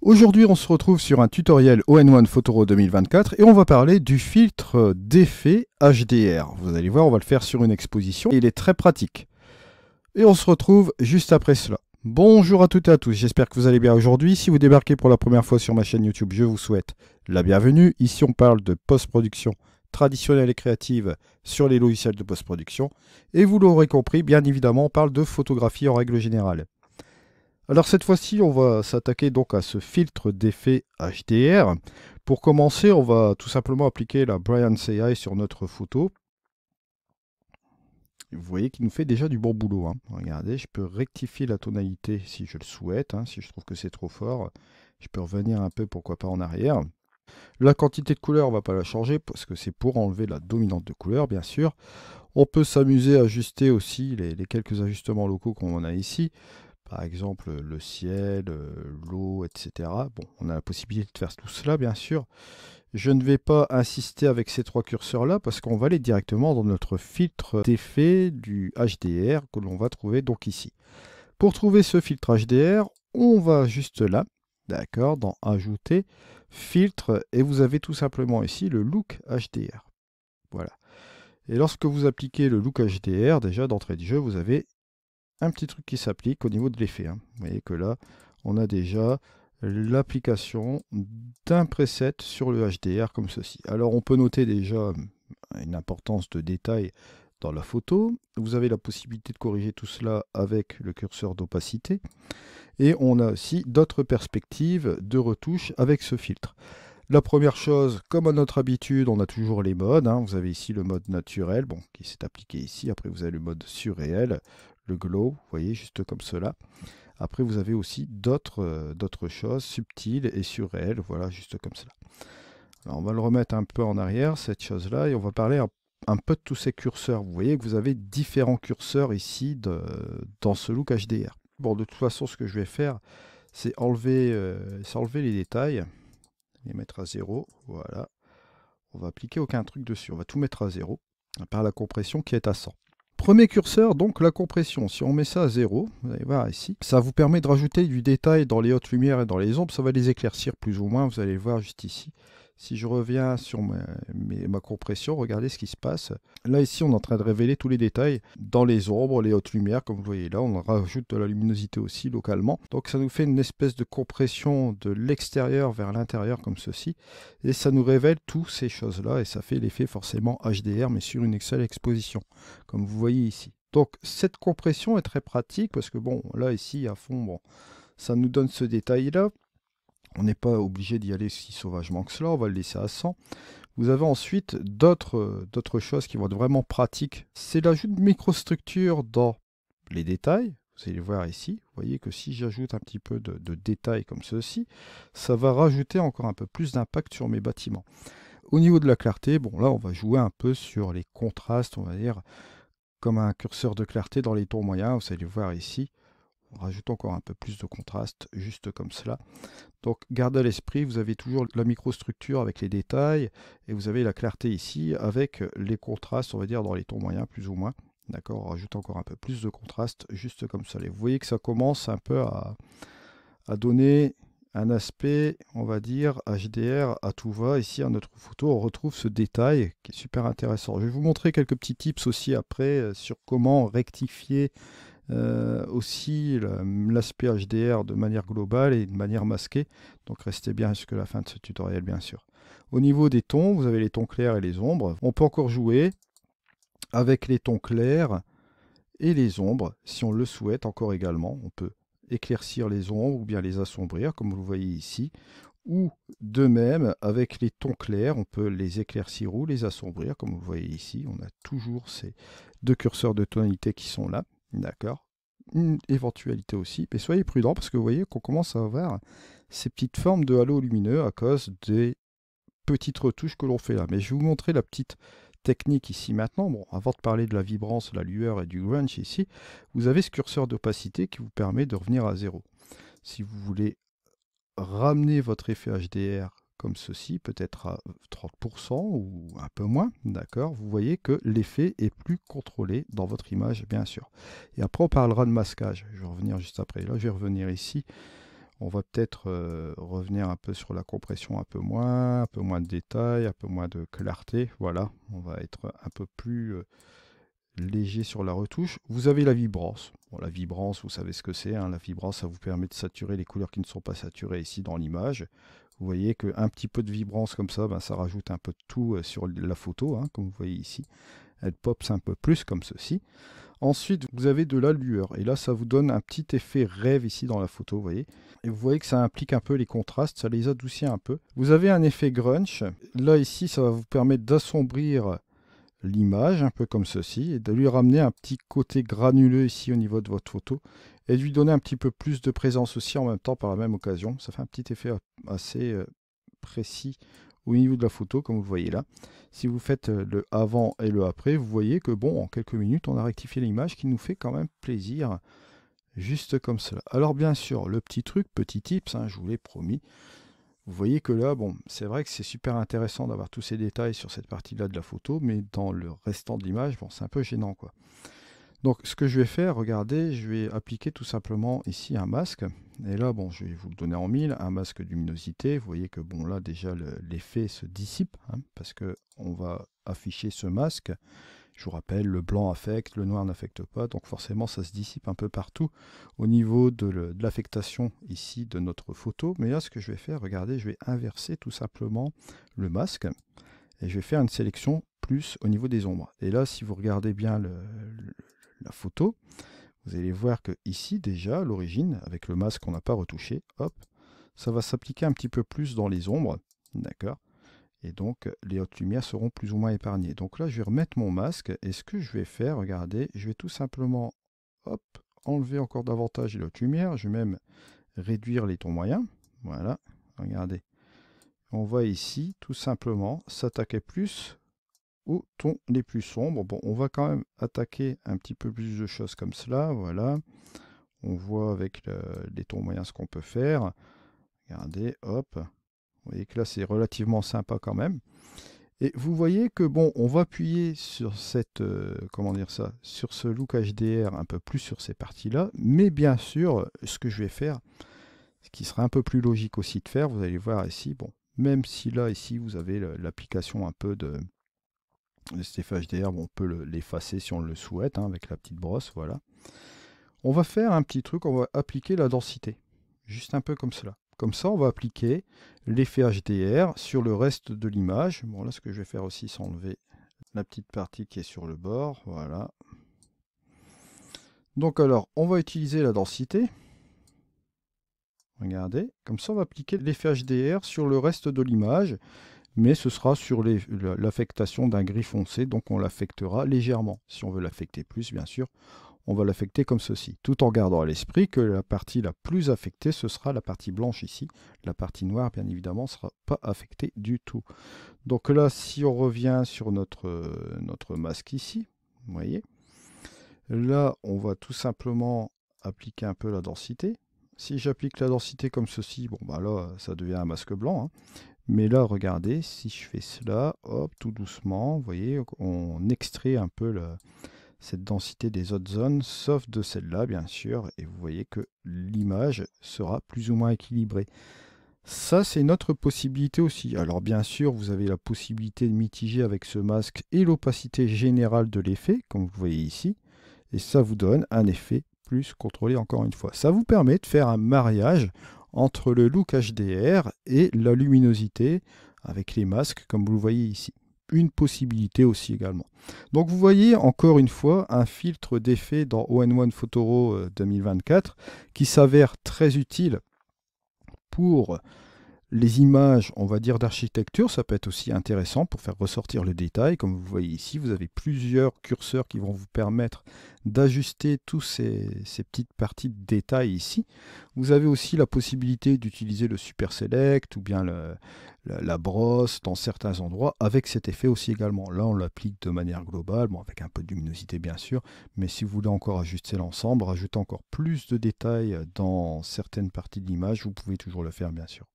Aujourd'hui, on se retrouve sur un tutoriel ON1 Photoro 2024 et on va parler du filtre d'effet HDR. Vous allez voir, on va le faire sur une exposition. Il est très pratique. Et on se retrouve juste après cela. Bonjour à toutes et à tous, j'espère que vous allez bien aujourd'hui. Si vous débarquez pour la première fois sur ma chaîne YouTube, je vous souhaite la bienvenue. Ici, on parle de post-production traditionnelle et créative sur les logiciels de post-production. Et vous l'aurez compris, bien évidemment, on parle de photographie en règle générale. Alors cette fois-ci, on va s'attaquer donc à ce filtre d'effet HDR. Pour commencer, on va tout simplement appliquer la Brigance AI sur notre photo. Vous voyez qu'il nous fait déjà du bon boulot. Regardez, je peux rectifier la tonalité si je le souhaite, si je trouve que c'est trop fort. Je peux revenir un peu, pourquoi pas, en arrière. La quantité de couleur, on ne va pas la changer parce que c'est pour enlever la dominante de couleur, bien sûr. On peut s'amuser à ajuster aussi les quelques ajustements locaux qu'on a ici. Par exemple, le ciel, l'eau, etc. Bon, on a la possibilité de faire tout cela, bien sûr. Je ne vais pas insister avec ces trois curseurs-là parce qu'on va aller directement dans notre filtre d'effet du HDR que l'on va trouver donc ici. Pour trouver ce filtre HDR, on va juste là, d'accord, dans Ajouter, Filtre, et vous avez tout simplement ici le Look HDR. Voilà. Et lorsque vous appliquez le Look HDR, déjà d'entrée de jeu, vous avez un petit truc qui s'applique au niveau de l'effet. Vous voyez que là, on a déjà l'application d'un preset sur le HDR comme ceci. Alors, on peut noter déjà une importance de détail dans la photo. Vous avez la possibilité de corriger tout cela avec le curseur d'opacité. Et on a aussi d'autres perspectives de retouche avec ce filtre. La première chose, comme à notre habitude, on a toujours les modes. Vous avez ici le mode naturel, bon, qui s'est appliqué ici. Après, vous avez le mode surréel, le glow, vous voyez, juste comme cela. Après, vous avez aussi d'autres choses subtiles et surréelles, voilà, juste comme cela. Alors, on va le remettre un peu en arrière, cette chose-là, et on va parler un peu de tous ces curseurs. Vous voyez que vous avez différents curseurs ici dans ce look HDR. Bon, de toute façon, ce que je vais faire, c'est enlever les détails, les mettre à 0, voilà. On va appliquer aucun truc dessus, on va tout mettre à 0, par la compression qui est à 100. Premier curseur, donc la compression. Si on met ça à 0, vous allez voir ici, ça vous permet de rajouter du détail dans les hautes lumières et dans les ombres. Ça va les éclaircir plus ou moins, vous allez voir juste ici. Si je reviens sur ma compression, regardez ce qui se passe. Là, ici, on est en train de révéler tous les détails dans les ombres, les hautes lumières, comme vous voyez là. On rajoute de la luminosité aussi localement. Donc, ça nous fait une espèce de compression de l'extérieur vers l'intérieur, comme ceci. Et ça nous révèle toutes ces choses-là. Et ça fait l'effet forcément HDR, mais sur une seule exposition, comme vous voyez ici. Donc, cette compression est très pratique parce que, bon, là, ici, à fond, bon, ça nous donne ce détail-là. On n'est pas obligé d'y aller si sauvagement que cela, on va le laisser à 100. Vous avez ensuite d'autres choses qui vont être vraiment pratiques. C'est l'ajout de microstructures dans les détails. Vous allez voir ici, vous voyez que si j'ajoute un petit peu de détails comme ceci, ça va rajouter encore un peu plus d'impact sur mes bâtiments. Au niveau de la clarté, bon là on va jouer un peu sur les contrastes, on va dire, comme un curseur de clarté dans les tons moyens. Vous allez voir ici, on rajoute encore un peu plus de contraste, juste comme cela. Donc, gardez à l'esprit, vous avez toujours la microstructure avec les détails, et vous avez la clarté ici avec les contrastes, on va dire, dans les tons moyens, plus ou moins. D'accord, on rajoute encore un peu plus de contraste, juste comme ça. Et vous voyez que ça commence un peu à donner un aspect, on va dire, HDR à tout va. Ici, à notre photo, on retrouve ce détail qui est super intéressant. Je vais vous montrer quelques petits tips aussi après sur comment rectifier aussi l'aspect HDR de manière globale et de manière masquée. Donc restez bien jusqu'à la fin de ce tutoriel, bien sûr. Au niveau des tons, vous avez les tons clairs et les ombres. On peut encore jouer avec les tons clairs et les ombres, si on le souhaite encore également. On peut éclaircir les ombres ou bien les assombrir, comme vous le voyez ici. Ou de même, avec les tons clairs, on peut les éclaircir ou les assombrir, comme vous le voyez ici. On a toujours ces deux curseurs de tonalité qui sont là. D'accord. Une éventualité aussi, mais soyez prudent parce que vous voyez qu'on commence à avoir ces petites formes de halo lumineux à cause des petites retouches que l'on fait là. Mais je vais vous montrer la petite technique ici maintenant. Bon, avant de parler de la vibrance, la lueur et du grunge ici, vous avez ce curseur d'opacité qui vous permet de revenir à 0. Si vous voulez ramener votre effet HDR comme ceci, peut-être à 30% ou un peu moins, d'accord, vous voyez que l'effet est plus contrôlé dans votre image, bien sûr. Et après, on parlera de masquage. Je vais revenir juste après. Là, je vais revenir ici. On va peut-être revenir un peu sur la compression, un peu moins de détails, un peu moins de clarté. Voilà, on va être un peu plus léger sur la retouche. Vous avez la vibrance. Bon, la vibrance, vous savez ce que c'est, hein. La vibrance, ça vous permet de saturer les couleurs qui ne sont pas saturées ici dans l'image. Vous voyez qu'un petit peu de vibrance comme ça, ben, ça rajoute un peu de tout sur la photo, hein, comme vous voyez ici. Elle pops un peu plus comme ceci. Ensuite, vous avez de la lueur. Et là, ça vous donne un petit effet rêve ici dans la photo, vous voyez. Et vous voyez que ça implique un peu les contrastes, ça les adoucit un peu. Vous avez un effet grunge. Là, ici, ça va vous permettre d'assombrir l'image, un peu comme ceci, et de lui ramener un petit côté granuleux ici au niveau de votre photo, et de lui donner un petit peu plus de présence aussi en même temps par la même occasion. Ça fait un petit effet assez précis au niveau de la photo, comme vous voyez là. Si vous faites le avant et le après, vous voyez que bon, en quelques minutes, on a rectifié l'image qui nous fait quand même plaisir, juste comme cela. Alors bien sûr, le petit truc, petit tips, hein, je vous l'ai promis. Vous voyez que là, bon, c'est vrai que c'est super intéressant d'avoir tous ces détails sur cette partie-là de la photo, mais dans le restant de l'image, bon, c'est un peu gênant, quoi. Donc, ce que je vais faire, regardez, je vais appliquer tout simplement ici un masque. Et là, bon, je vais vous le donner en mille, un masque de luminosité. Vous voyez que, bon, là, déjà, l'effet se dissipe, hein, parce qu'on va afficher ce masque. Je vous rappelle, le blanc affecte, le noir n'affecte pas, donc forcément ça se dissipe un peu partout au niveau de l'affectation ici de notre photo. Mais là, ce que je vais faire, regardez, je vais inverser tout simplement le masque et je vais faire une sélection plus au niveau des ombres. Et là, si vous regardez bien la photo, vous allez voir que ici déjà, l'origine, avec le masque qu'on n'a pas retouché, hop, ça va s'appliquer un petit peu plus dans les ombres, d'accord ? Et donc, les hautes lumières seront plus ou moins épargnées. Donc là, je vais remettre mon masque. Et ce que je vais faire, regardez, je vais tout simplement hop, enlever encore davantage les hautes lumières. Je vais même réduire les tons moyens. Voilà, regardez. On va ici, tout simplement, s'attaquer plus aux tons les plus sombres. Bon, on va quand même attaquer un petit peu plus de choses comme cela. Voilà. On voit avec les tons moyens ce qu'on peut faire. Regardez, hop. Vous voyez que là, c'est relativement sympa quand même. Et vous voyez que, bon, on va appuyer sur cette, comment dire ça, sur ce look HDR, un peu plus sur ces parties-là. Mais bien sûr, ce que je vais faire, ce qui sera un peu plus logique aussi de faire, vous allez voir ici, bon, même si là, ici, vous avez l'application un peu de cet effet HDR, bon, on peut l'effacer si on le souhaite, hein, avec la petite brosse, voilà. On va faire un petit truc, on va appliquer la densité, juste un peu comme cela. Comme ça, on va appliquer l'effet HDR sur le reste de l'image. Bon, là, ce que je vais faire aussi, c'est enlever la petite partie qui est sur le bord. Voilà. Donc, alors, on va utiliser la densité. Regardez. Comme ça, on va appliquer l'effet HDR sur le reste de l'image. Mais ce sera sur l'affectation d'un gris foncé. Donc, on l'affectera légèrement. Si on veut l'affecter plus, bien sûr, on va l'affecter comme ceci, tout en gardant à l'esprit que la partie la plus affectée, ce sera la partie blanche ici. La partie noire, bien évidemment, ne sera pas affectée du tout. Donc là, si on revient sur notre masque ici, vous voyez, là, on va tout simplement appliquer un peu la densité. Si j'applique la densité comme ceci, bon, bah là, ça devient un masque blanc, hein. Mais là, regardez, si je fais cela, hop, tout doucement, vous voyez, on extrait un peu cette densité des autres zones, sauf de celle-là, bien sûr, et vous voyez que l'image sera plus ou moins équilibrée. Ça, c'est notre possibilité aussi. Alors, bien sûr, vous avez la possibilité de mitiger avec ce masque et l'opacité générale de l'effet, comme vous voyez ici, et ça vous donne un effet plus contrôlé encore une fois. Ça vous permet de faire un mariage entre le look HDR et la luminosité avec les masques, comme vous le voyez ici. Une possibilité aussi également. Donc vous voyez encore une fois un filtre d'effet dans All-in-One Photoro 2024 qui s'avère très utile pour les images, on va dire, d'architecture. Ça peut être aussi intéressant pour faire ressortir le détail. Comme vous voyez ici, vous avez plusieurs curseurs qui vont vous permettre d'ajuster tous ces petites parties de détail ici. Vous avez aussi la possibilité d'utiliser le Super Select ou bien la brosse dans certains endroits avec cet effet aussi également. Là, on l'applique de manière globale, bon, avec un peu de luminosité bien sûr, mais si vous voulez encore ajuster l'ensemble, rajouter encore plus de détails dans certaines parties de l'image, vous pouvez toujours le faire bien sûr.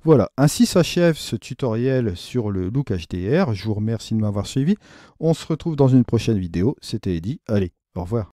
Voilà, ainsi s'achève ce tutoriel sur le look HDR. Je vous remercie de m'avoir suivi. On se retrouve dans une prochaine vidéo. C'était Eddy. Allez, au revoir.